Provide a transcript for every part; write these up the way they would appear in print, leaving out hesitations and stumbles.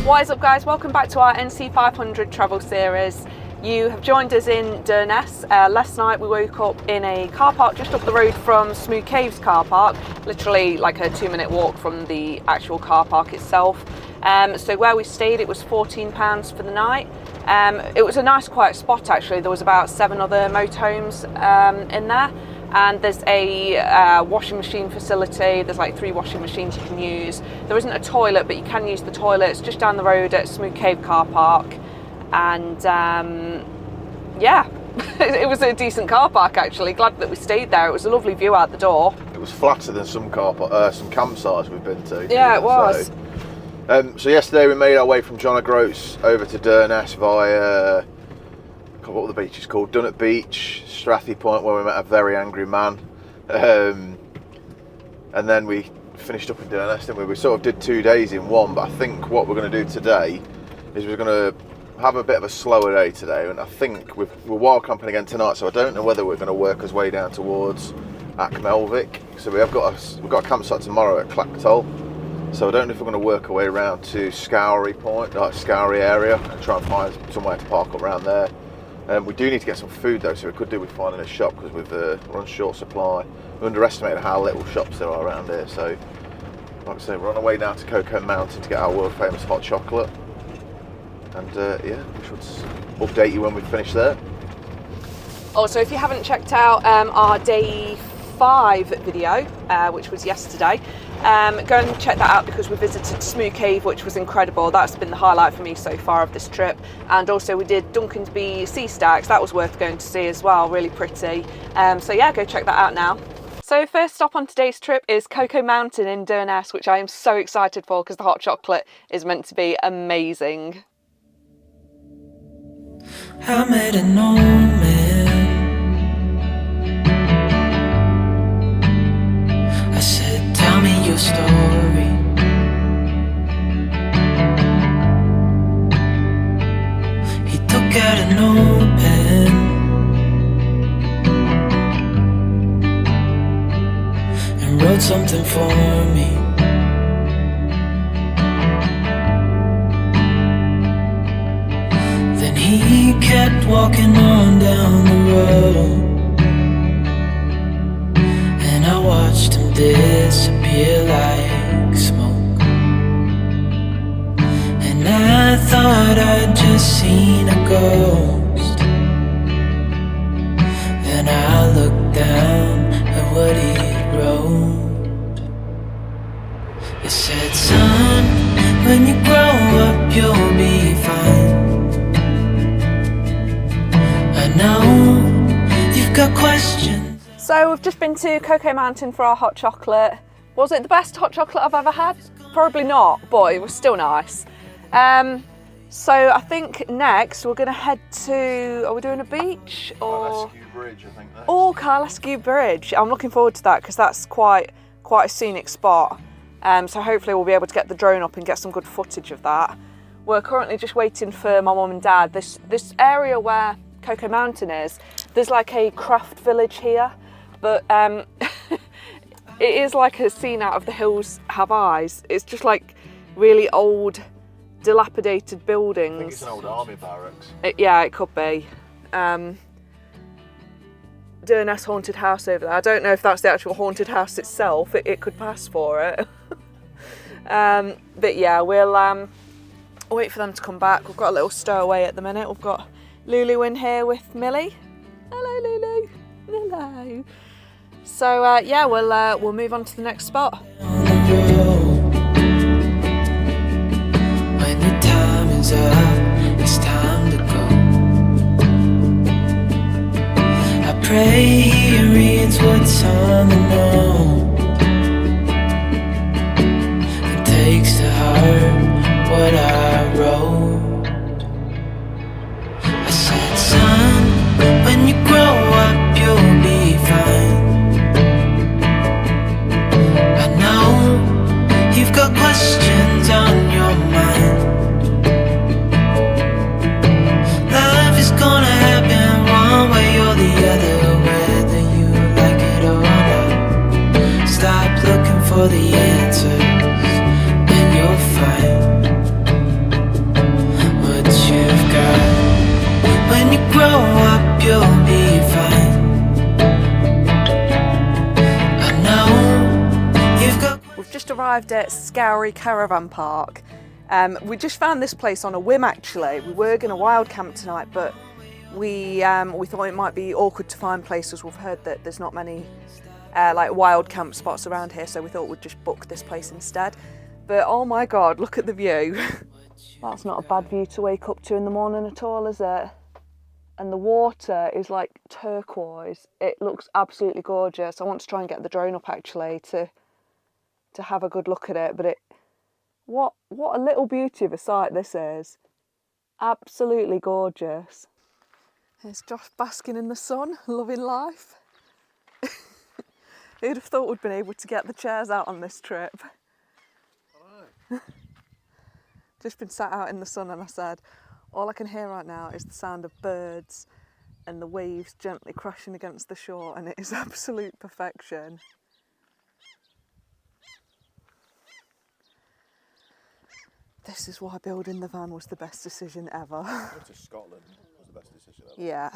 What is up guys, welcome back to our NC500 travel series. You have joined us in Durness. Last night we woke up in a car park just up the road from Smooth Caves car park, literally like a 2-minute walk from the actual car park itself. So where we stayed, it was £14 for the night. It was a nice quiet spot actually. There was about 7 other motorhomes in there. And there's a washing machine facility. There's like 3 washing machines you can use. There isn't a toilet, but you can use the toilets just down the road at Smooth Cave car park. And yeah, it was a decent car park actually. Glad that we stayed there. It was a lovely view out the door. It was flatter than some campsites we've been to. Yeah, it was. So yesterday we made our way from John O'Groats over to Durness via, what were the beaches called? Dunnet Beach, Strathy Point, where we met a very angry man. And then we finished up in Durness, didn't we? We sort of did 2 days in one, but I think what we're going to do today is we're going to have a bit of a slower day today, and I think we're wild camping again tonight, so I don't know whether we're going to work our way down towards Achmelvik. So we've got a campsite tomorrow at Clacktoll, so I don't know if we're going to work our way around to Scoury Point, like Scoury area, and try and find somewhere to park up around there. We do need to get some food though, so we could do with finding a shop because we're on short supply. We underestimated how little shops there are around here, so like I say, we're on our way now to Cocoa Mountain to get our world famous hot chocolate. And yeah, we should update you when we finish there. Also, if you haven't checked out our day 5 video, which was yesterday, go and check that out because we visited Smooth Cave, which was incredible. That's been the highlight for me so far of this trip. And also we did Duncansby Sea Stacks. That was worth going to see as well, really pretty. So yeah, go check that out now. So first stop on today's trip is Cocoa Mountain in Durness, which I am so excited for because the hot chocolate is meant to be amazing. I met an old man. I said, tell me your story. He took out an old pen and wrote something for me. Then he kept walking on down the road, and I watched him disappear like smoke. And I thought I'd just seen a ghost. Then I looked down at what he wrote. It said, son, when you grow up you'll be fine. I know you've got questions. So we've just been to Cocoa Mountain for our hot chocolate. Was it the best hot chocolate I've ever had? Probably not, but it was still nice. So I think next we're going to head to, are we doing a beach or? Carlescu Bridge, I think. Oh, Carlescu Bridge. I'm looking forward to that because that's quite a scenic spot. So hopefully we'll be able to get the drone up and get some good footage of that. We're currently just waiting for my mum and dad. This area where Cocoa Mountain is, there's like a craft village here, but it is like a scene out of The Hills Have Eyes. It's just like really old, dilapidated buildings. I think it's an old army barracks. Yeah, it could be. Durness Haunted House over there. I don't know if that's the actual haunted house itself. It could pass for it. But yeah, we'll wait for them to come back. We've got a little stowaway at the minute. We've got Lulu in here with Millie. Hello, Lulu. Hello. So yeah, we'll move on to the next spot. When the time is up, it's time to go. I pray he reads what's on the note and takes to heart what I wrote. I said, son, when you grow up, you'll be fine. I know you've got questions on your mind. Life is gonna happen one way or the other, whether you like it or not. arrived at Scoury Caravan Park. We just found this place on a whim actually. We were going to wild camp tonight, but we thought it might be awkward to find places. We've heard that there's not many like wild camp spots around here, so we thought we'd just book this place instead. But oh my God, look at the view. That's not a bad view to wake up to in the morning at all, is it? And the water is like turquoise. It looks absolutely gorgeous. I want to try and get the drone up actually to have a good look at it, but what a little beauty of a sight this is. Absolutely gorgeous. Here's Josh basking in the sun, loving life. Who'd have thought we'd been able to get the chairs out on this trip? Just been sat out in the sun and I said, all I can hear right now is the sound of birds and the waves gently crashing against the shore, and it is absolute perfection. This is why building the van was the best decision ever. Going to Scotland was the best decision ever. Yeah.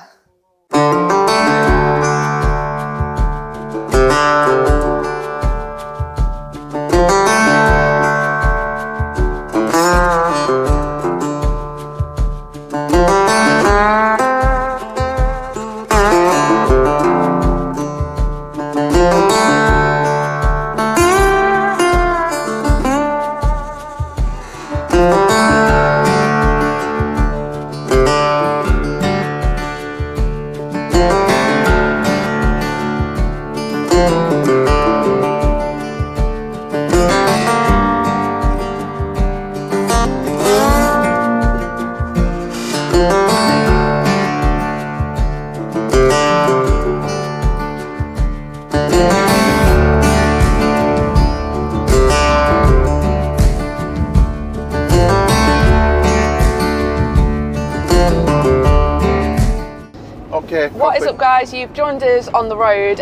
What is up guys, you've joined us on the road.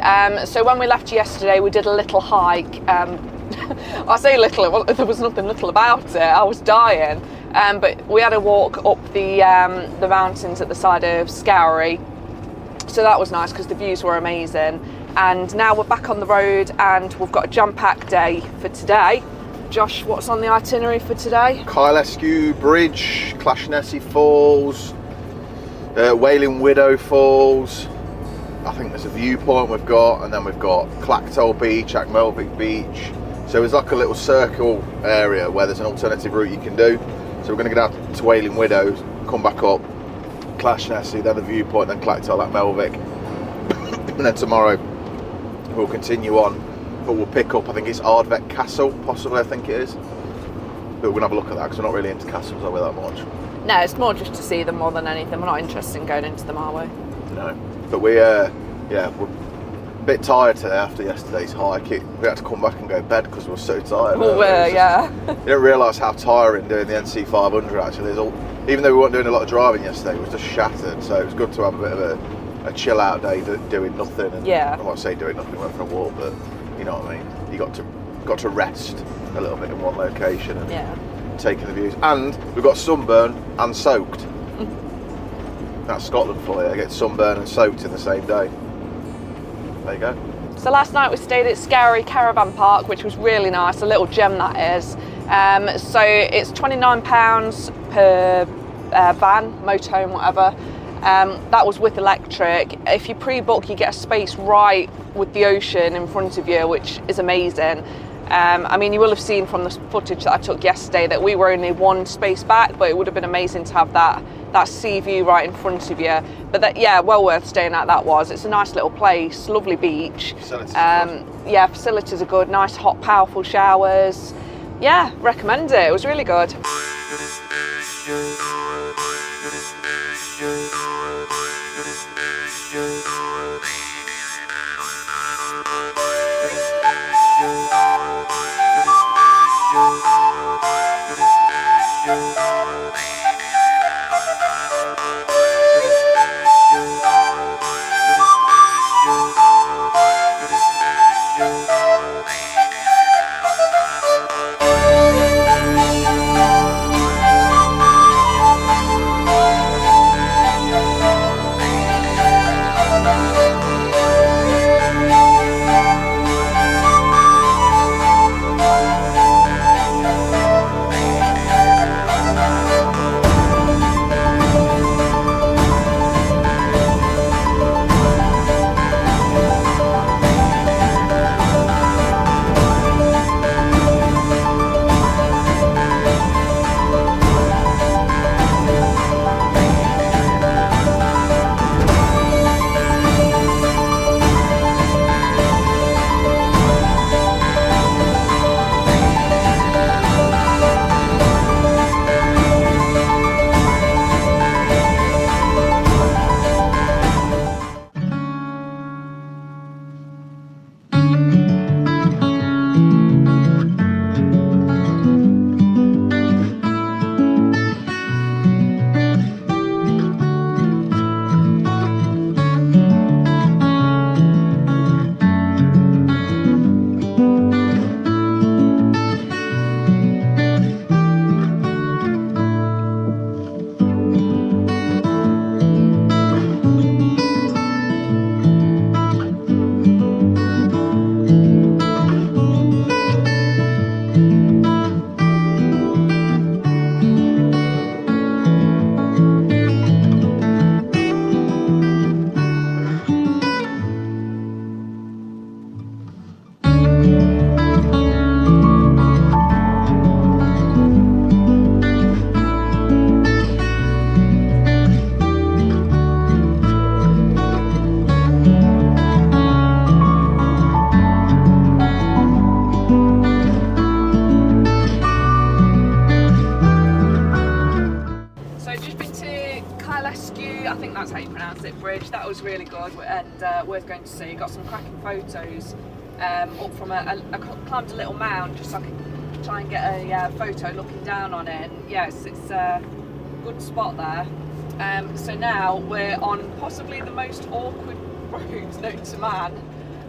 So when we left yesterday we did a little hike. I say little, there was nothing little about it, I was dying. But we had a walk up the mountains at the side of Scoury. So that was nice because the views were amazing. And now we're back on the road and we've got a jam-packed day for today. Josh, what's on the itinerary for today? Kyleskew Bridge, Clashnessy Falls, Wailing Widow Falls. I think there's a viewpoint we've got, and then we've got Clacktoll Beach, Achmelvik Beach. So it's like a little circle area where there's an alternative route you can do. So we're going to go down to Wailing Widow, come back up, Clashnessy, then the viewpoint, then Clacktoll, Achmelvik. And then tomorrow we'll continue on, but we'll pick up, I think it's Ardvett Castle, possibly I think it is. But we're going to have a look at that because we're not really into castles, are we, that much? No, it's more just to see them more than anything. We're not interested in going into them, are we? No. But we're a bit tired today after yesterday's hike. We had to come back and go to bed because we were so tired. We were, yeah. You don't realise how tiring doing the NC500 actually is. Even though we weren't doing a lot of driving yesterday, we were just shattered. So it was good to have a bit of a chill out day doing nothing. And yeah. I don't want to say doing nothing, we went for a walk, but you know what I mean. You got to rest a little bit in one location and taking the views. And we got sunburned and soaked. That's Scotland for you. I get sunburned and soaked in the same day. There you go. So last night we stayed at Scoury Caravan Park, which was really nice, a little gem that is. So it's £29 per van, motorhome, whatever. That was with electric. If you pre-book, you get a space right with the ocean in front of you, which is amazing. I mean, you will have seen from the footage that I took yesterday that we were only one space back, but it would have been amazing to have that sea view right in front of you. But that, yeah, well worth staying at. That was. It's a nice little place, lovely beach. Facilities yeah, facilities are good. Nice, hot, powerful showers. Yeah, recommend it. It was really good. Rescue, I think that's how you pronounce it, bridge. That was really good and worth going to see. Got some cracking photos up from I climbed a little mound just so I could try and get a photo looking down on it. And yes, it's a good spot there. So now we're on possibly the most awkward road known to man.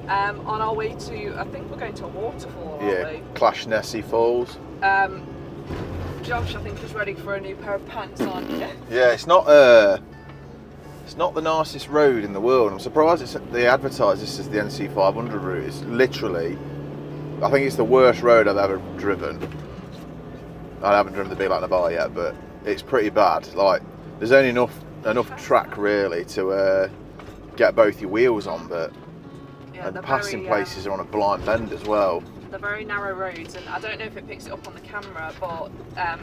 On our way to, I think we're going to a waterfall, aren't we? Clash Falls. Josh, I think, is ready for a new pair of pants on. Yeah, it's not the nicest road in the world. I'm surprised they advertise this as the NC500 route. It's literally, I think it's the worst road I've ever driven. I haven't driven the Big Like Bar yet, but it's pretty bad. Like, there's only enough track really to get both your wheels on, but and the passing places are on a blind bend as well. They're very narrow roads, and I don't know if it picks it up on the camera, but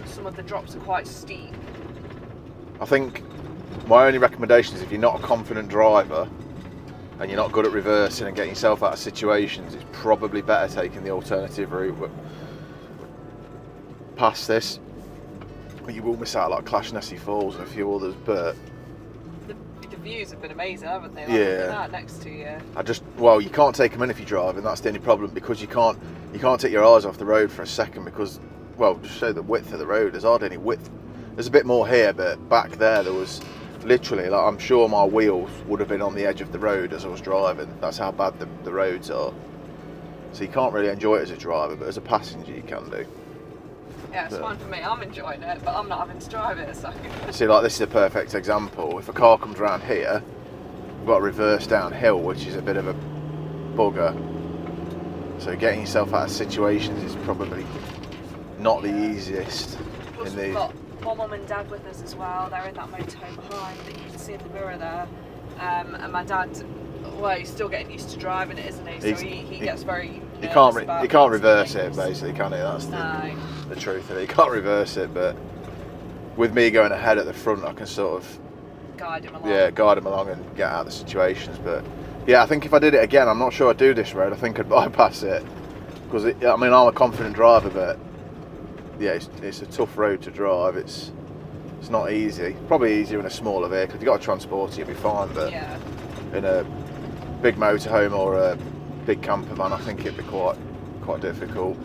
some of the drops are quite steep. I think my only recommendation is if you're not a confident driver and you're not good at reversing and getting yourself out of situations, it's probably better taking the alternative route. But past this, you will miss out like Clash Falls and a few others, but the views have been amazing, haven't they? Like, yeah. Out next to you. You can't take them in if you drive, and that's the only problem, because you can't take your eyes off the road for a second, because, well, just show the width of the road. There's hardly any width. There's a bit more here, but back there was literally, like, I'm sure my wheels would have been on the edge of the road as I was driving. That's how bad the roads are. So you can't really enjoy it as a driver, but as a passenger you can do. Yeah, it's fine for me. I'm enjoying it, but I'm not having to drive it. So. See, like, this is a perfect example. If a car comes around here, we've got to reverse downhill, which is a bit of a bugger. So getting yourself out of situations is probably not the easiest. Plus we've got my mum and dad with us as well. They're in that motorhome behind that you can see in the mirror there. And my dad, well, he's still getting used to driving it, isn't he? So he gets very. You can't reverse it, basically, can he? That's the truth of it. You can't reverse it, but with me going ahead at the front, I can sort of guide him along. Yeah, guide him along and get out of the situations. But yeah, I think if I did it again, I'm not sure I'd do this road. I think I'd bypass it, because I'm a confident driver, but yeah, it's a tough road to drive. It's not easy. Probably easier in a smaller vehicle. If you've got to transport it, you'll be fine. But yeah, in a big motorhome or a big camper van, I think it'd be quite difficult.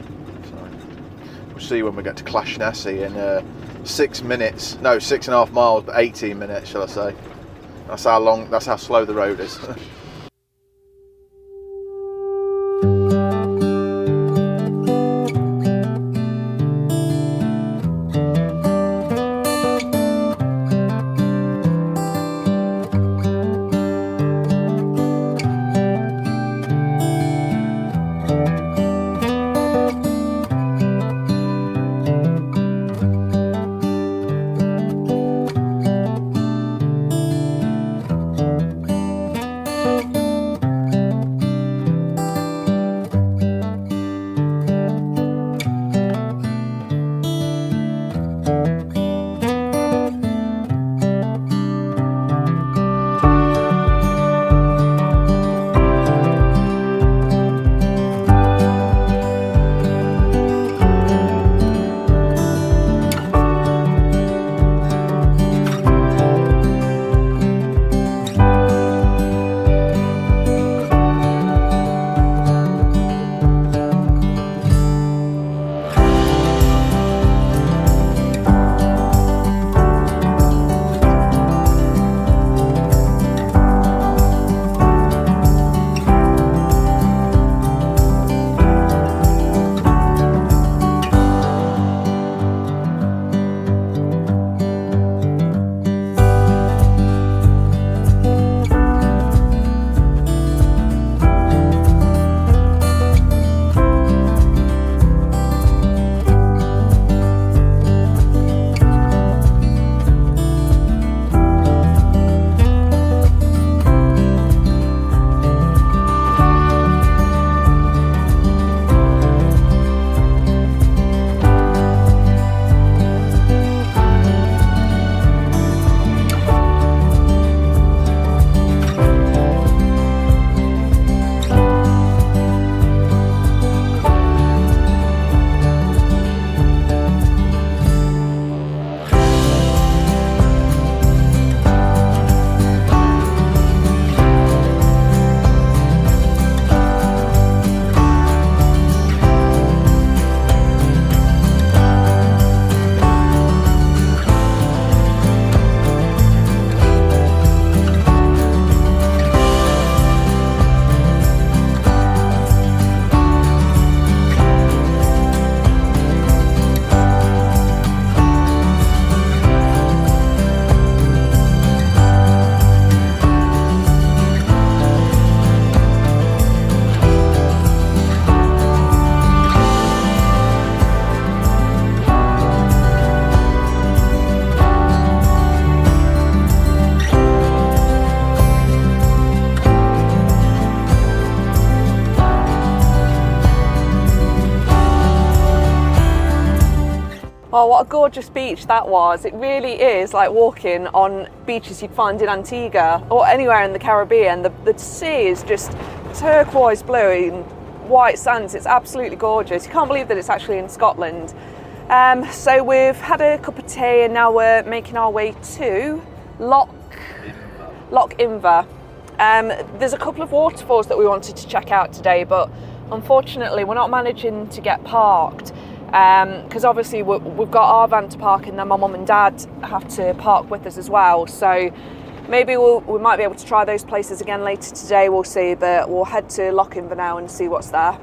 So we'll see when we get to Clash in 6 minutes. No, 6.5 miles, but 18 minutes, shall I say? That's how slow the road is. What a gorgeous beach that was. It really is like walking on beaches you'd find in Antigua or anywhere in the Caribbean. The sea is just turquoise blue and white sands. It's absolutely gorgeous. You can't believe that it's actually in Scotland. So we've had a cup of tea and now we're making our way to Loch Inver. There's a couple of waterfalls that we wanted to check out today, but unfortunately we're not managing to get parked because obviously we've got our van to park and then my mum and dad have to park with us as well. So maybe we might be able to try those places again later today, we'll see, but we'll head to Loch Inver now and see what's there.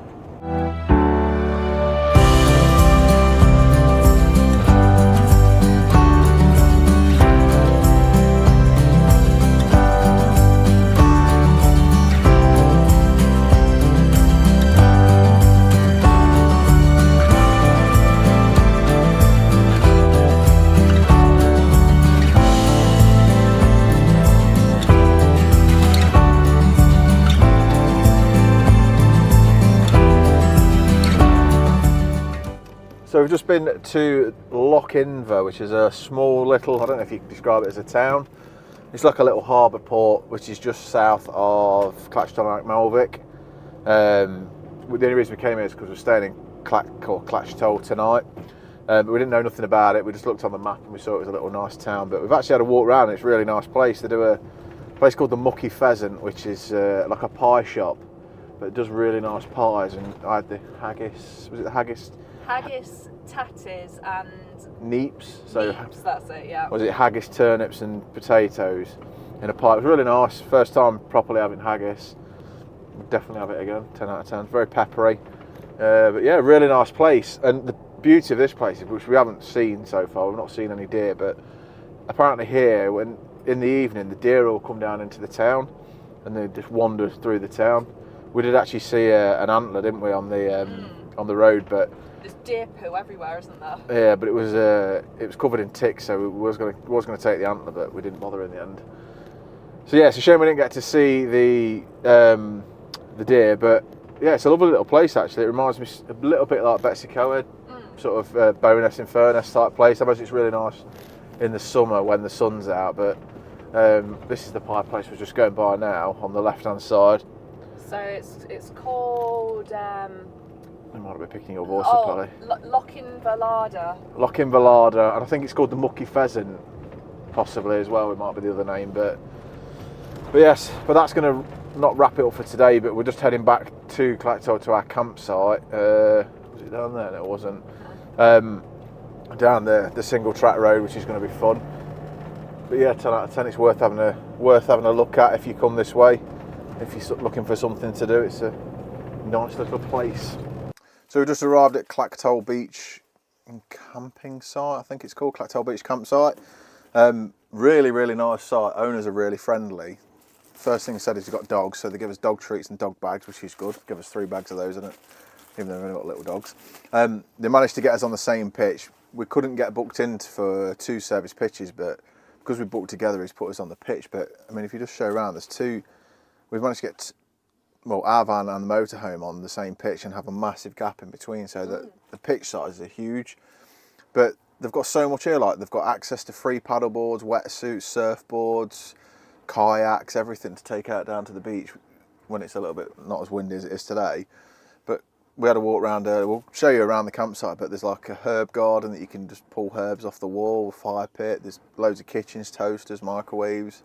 So we've just been to Loch Inver, which is a small little, I don't know if you can describe it as a town. It's like a little harbour port, which is just south of Clachton-Melvick. The only reason we came here is because we're staying in Clachton tonight. But we didn't know nothing about it. We just looked on the map and we saw it was a little nice town. But we've actually had a walk around and it's a really nice place. They do a place called the Mucky Pheasant, which is like a pie shop, but it does really nice pies. And I had the haggis, was it the haggis? Haggis, tatties and Neeps. So neeps, that's it, yeah. Was it haggis, turnips and potatoes in a pie? It was really nice. First time properly having haggis. Would definitely have it again. 10 out of 10. Very peppery. But yeah, really nice place. And the beauty of this place, which we haven't seen so far, we've not seen any deer, but apparently here, when in the evening, the deer all come down into the town and they just wander through the town. We did actually see an antler, didn't we, on the road, but there's deer poo everywhere, isn't there? yeah, but it was covered in ticks, so we was going to take the antler, but we didn't bother in the end. So yeah, it's a shame we didn't get to see the deer, but yeah, it's a lovely little place actually. It reminds me a little bit like Betsy Coed, sort of Bowness in Furness type place. I imagine it's really nice in the summer when the sun's out, but this is the pie place we're just going by now on the left hand side. So it's called I might be picking your voice up, Ali. Loch Inver Larder. Loch Inver Larder, and I think it's called the Mucky Pheasant, possibly as well. It might be the other name, but yes. But that's going to not wrap it up for today. But we're just heading back to Clachton to our campsite. Was it down there? No, it wasn't. Down the single track road, which is going to be fun. But yeah, 10 out of 10. It's worth having a look at if you come this way. If you're looking for something to do, it's a nice little place. So we just arrived at Clachton Beach camping site, I think it's called, Clachton Beach campsite. Really, really nice site. Owners are really friendly. First thing they said is you've got dogs, so they give us dog treats and dog bags, which is good. Give us 3 bags of those in it, even though we've only got little dogs. They managed to get us on the same pitch. We couldn't get booked in for 2 service pitches, but because we booked together, he's put us on the pitch. But I mean, if you just show around, there's 2. We've managed to get our van and the motorhome on the same pitch and have a massive gap in between, so that the pitch sizes are huge. But they've got so much here, like they've got access to free paddle boards, wetsuits, surfboards, kayaks, everything to take out down to the beach when it's a little bit not as windy as it is today. But we had a walk around, we'll show you around the campsite, but there's like a herb garden that you can just pull herbs off the wall, fire pit, there's loads of kitchens, toasters, microwaves.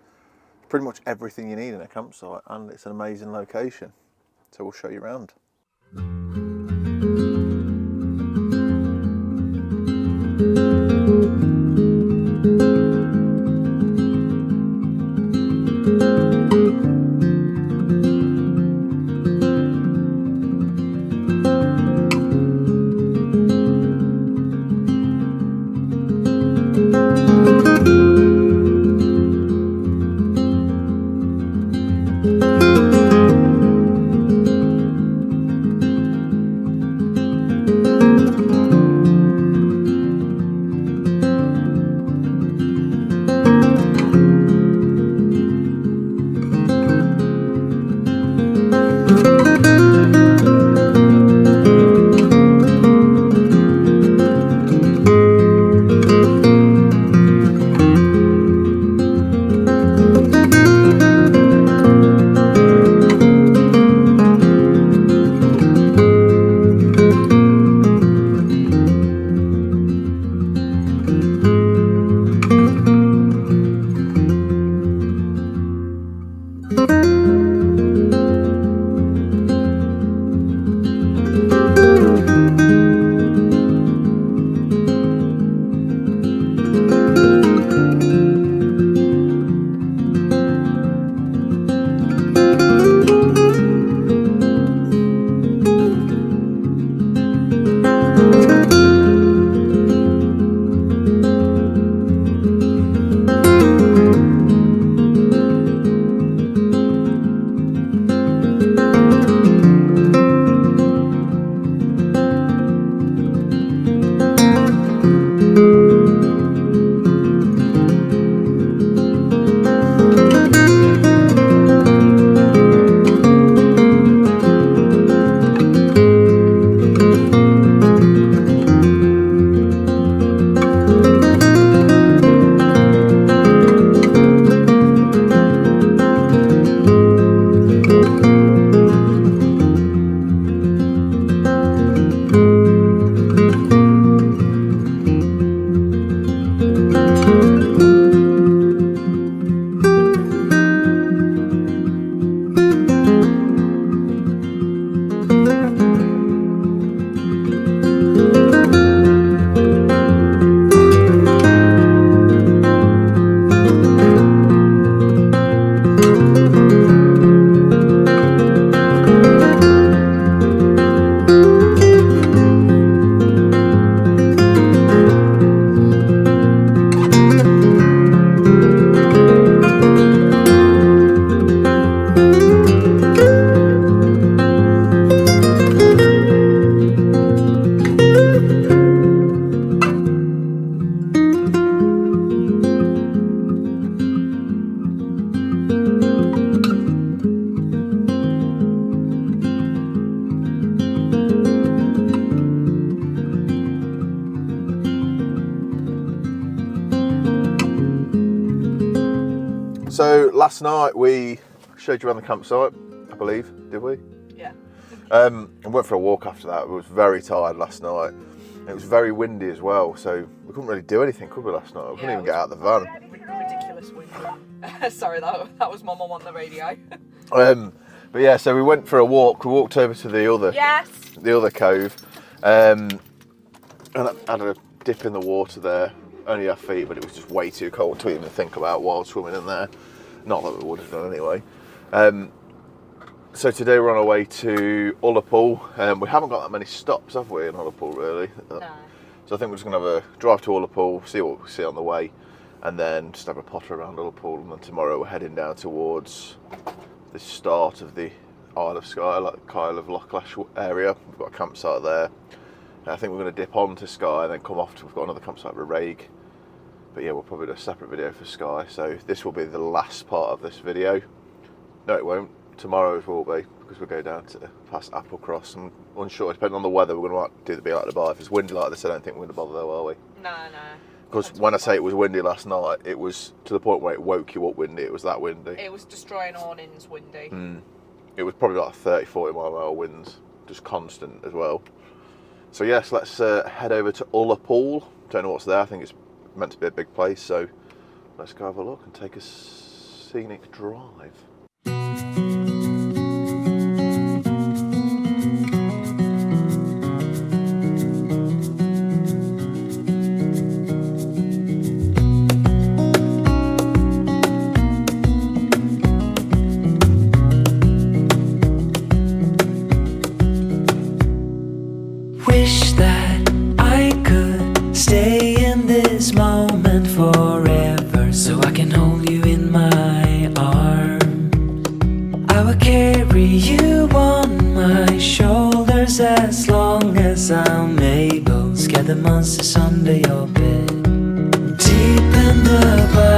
Pretty much everything you need in a campsite, and it's an amazing location, so we'll show you around. So last night we showed you around the campsite, I believe, did we? Yeah. And went for a walk after that. We was very tired last night. It was very windy as well, so we couldn't really do anything, could we, last night? We couldn't even get out of the van. Ridiculous windy. Sorry, that was my mum on the radio. But yeah, so we went for a walk. We walked over to the other cove, and I had a dip in the water there. Only our feet, but it was just way too cold to even think about while swimming in there. Not that we would have done anyway. So today we're on our way to Ullapool. We haven't got that many stops, have we, in Ullapool, really? No. So I think we're just going to have a drive to Ullapool, see what we see on the way, and then just have a potter around Ullapool. And then tomorrow we're heading down towards the start of the Isle of Skye, like the Isle of Loch area. We've got a campsite there. I think we're going to dip on to Skye and then come off to, we've got another campsite with Raig. But yeah, we'll probably do a separate video for Skye. So this will be the last part of this video. No, it won't. Tomorrow's will be, because we'll go down to past Applecross. I'm unsure, depending on the weather, we're going to do the Be Like Dubai. If it's windy like this, I don't think we're going to bother though, are we? No. Because when I say it was windy last night, it was to the point where it woke you up windy. It was that windy. It was destroying awnings windy. It was probably like 30, 40 mile an hour winds, just constant as well. So yes, let's head over to Ullapool. Don't know what's there. I think it's meant to be a big place. So let's go have a look and take a scenic drive. Wish that I could stay in this moment forever, so I can hold you in my arms. I will carry you on my shoulders as long as I'm able. Scare the monsters under your bed. Deep and abiding,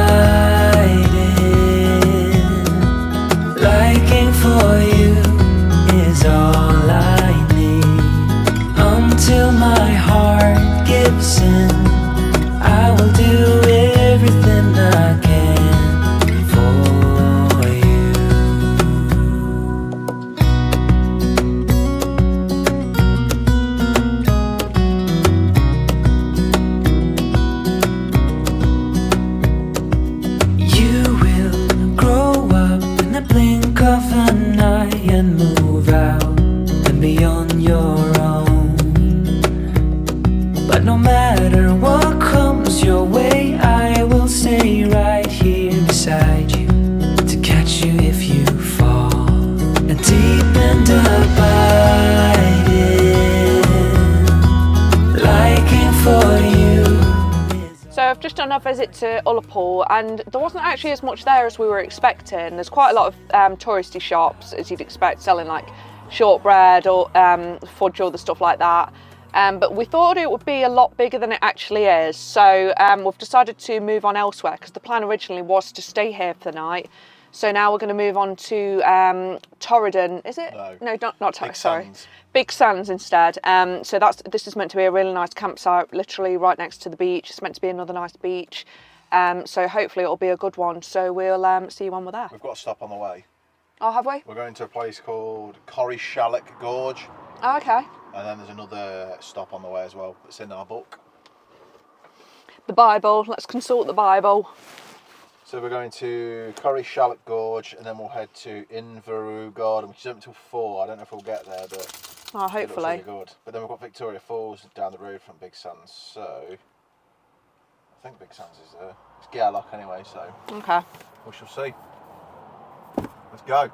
liking for you is all I need. Until my heart gives in, I will do everything I can for you. You will grow up in the blink of an eye and move out and be on your own. But no matter what comes your way, I will stay right here beside you to catch you if you fall. And deep and abiding, liking for you. So I've just done a visit to Ullapool, and there wasn't actually as much there as we were expecting. There's quite a lot of touristy shops, as you'd expect, selling like shortbread or fudge, or the stuff like that. But we thought it would be a lot bigger than it actually is. So we've decided to move on elsewhere, because the plan originally was to stay here for the night. So now we're going to move on to Torridon, is it? No, not Torridon, sorry. Big Sands instead. So this is meant to be a really nice campsite, literally right next to the beach. It's meant to be another nice beach. So hopefully it'll be a good one. So we'll see you when we're there. We've got to stop on the way. Oh, have we? We're going to a place called Corrie Gorge. Oh, okay. And then there's another stop on the way as well. It's in our book. The Bible. Let's consult the Bible. So we're going to Corrie Gorge, and then we'll head to Inverurie Garden, which is open until 4. I don't know if we'll get there, but oh, hopefully. It looks really good. But then we've got Victoria Falls down the road from Big Sands. So I think Big Sands is there. It's Gairloch anyway, so okay. We shall see. Let's go.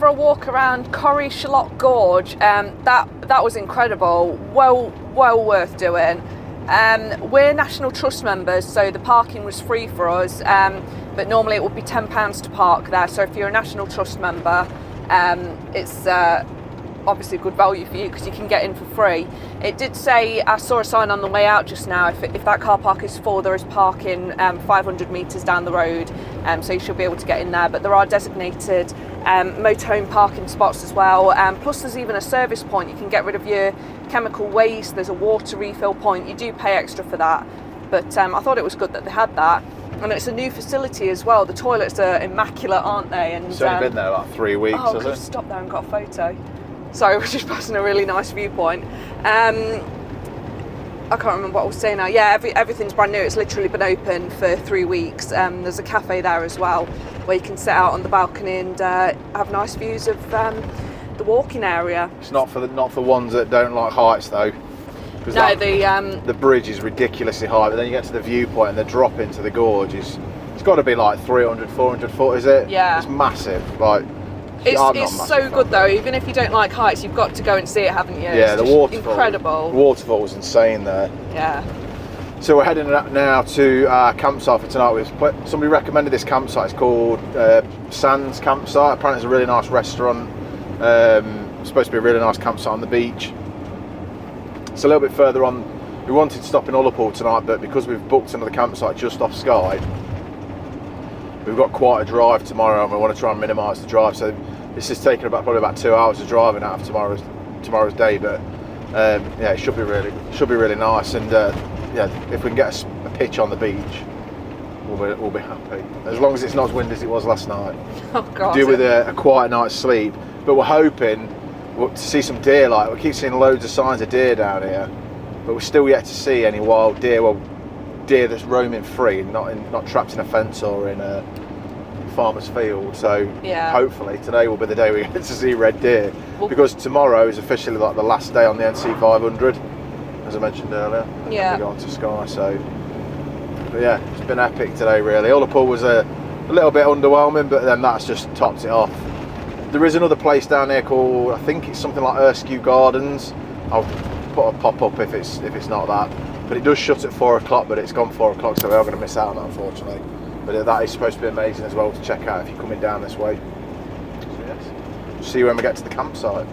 for a walk around Corrie Shalott Gorge. That was incredible. Well worth doing. We're National Trust members, so the parking was free for us, but normally it would be £10 to park there. So if you're a National Trust member, it's obviously good value for you because you can get in for free. It did say, I saw a sign on the way out just now, if that car park is full, there is parking 500 metres down the road, so you should be able to get in there. But there are designated motorhome parking spots as well, plus there's even a service point. You can get rid of your chemical waste. There's a water refill point. You do pay extra for that, but I thought it was good that they had that. And it's a new facility as well. The toilets are immaculate, aren't they? And It's only been there like 3 weeks, I has could it? have stopped there and got a photo. Sorry, I was just passing a really nice viewpoint. I can't remember what I was saying now. Yeah, everything's brand new. It's literally been open for 3 weeks. There's a cafe there as well where you can sit out on the balcony and have nice views of the walking area. It's not for ones that don't like heights though. No, the bridge is ridiculously high, but then you get to the viewpoint and the drop into the gorge it's got to be like 300, 400 foot, is it? Yeah. It's massive. Like, it's so good though. Even if you don't like heights, you've got to go and see it, haven't you? Yeah, it's the waterfall. Incredible. The waterfall was insane there. Yeah. So we're heading now to our campsite for tonight. Somebody recommended this campsite. It's called Sands Campsite. Apparently it's a really nice restaurant. It's supposed to be a really nice campsite on the beach. It's a little bit further on. We wanted to stop in Ullapool tonight, but because we've booked another campsite just off Skye, we've got quite a drive tomorrow and we want to try and minimise the drive. So this is taking probably about 2 hours of driving out of tomorrow's day, but yeah, it should be really nice. And yeah, if we can get a pitch on the beach, we'll be happy. As long as it's not as windy as it was last night. Oh God. Do with a quiet night's sleep. But we're hoping to see some deer. Like, we keep seeing loads of signs of deer down here, but we're still yet to see any wild deer. Well, deer that's roaming free, not trapped in a fence or in a farmer's field. So yeah, hopefully today will be the day we get to see red deer, because tomorrow is officially like the last day on the NC500, as I mentioned earlier. Yeah. And we go on to Skye. So, but yeah, it's been epic today really. Ullapool was a little bit underwhelming, but then that's just topped it off. There is another place down here called, I think it's something like Erskew Gardens. I'll put a pop up if it's not that. But it does shut at 4 o'clock, but it's gone 4 o'clock, so we are going to miss out on that, unfortunately. But that is supposed to be amazing as well to check out if you're coming down this way. So yes, see you when we get to the campsite.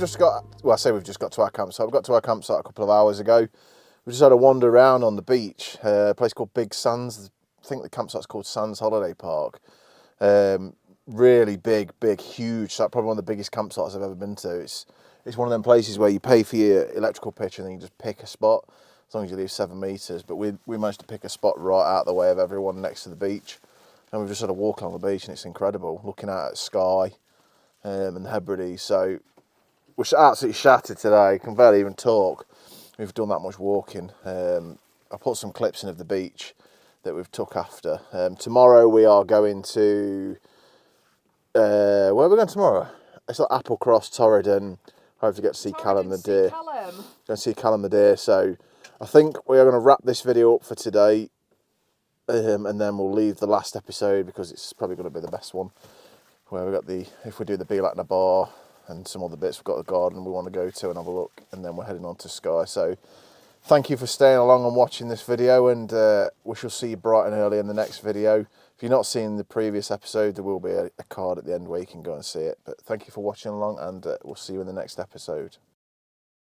just got, well, I say we've just got to our campsite. We got to our campsite a couple of hours ago. We just had a wander around on the beach, a place called Big Sands. I think the campsite's called Sands Holiday Park. Really big, huge. So probably one of the biggest campsites I've ever been to. It's one of them places where you pay for your electrical pitch and then you just pick a spot, as long as you leave 7 metres. But we managed to pick a spot right out of the way of everyone next to the beach. And we've just had a walk along the beach and it's incredible, looking out at Skye and the Hebrides. So we're absolutely shattered today, can barely even talk. We've done that much walking. I put some clips in of the beach that we've took after. Tomorrow we are going to, where are we going tomorrow? It's like Applecross, Torridon. Hope to get to see Callum the deer. Going to see Callum the deer. So I think we are going to wrap this video up for today, and then we'll leave the last episode because it's probably going to be the best one. Where we got if we do the Be Like in a Bar and some other bits, we've got a garden we want to go to and have a look, and then we're heading on to Skye. So thank you for staying along and watching this video, and we shall see you bright and early in the next video. If you're not seeing the previous episode, there will be a card at the end where you can go and see it. But thank you for watching along, and we'll see you in the next episode.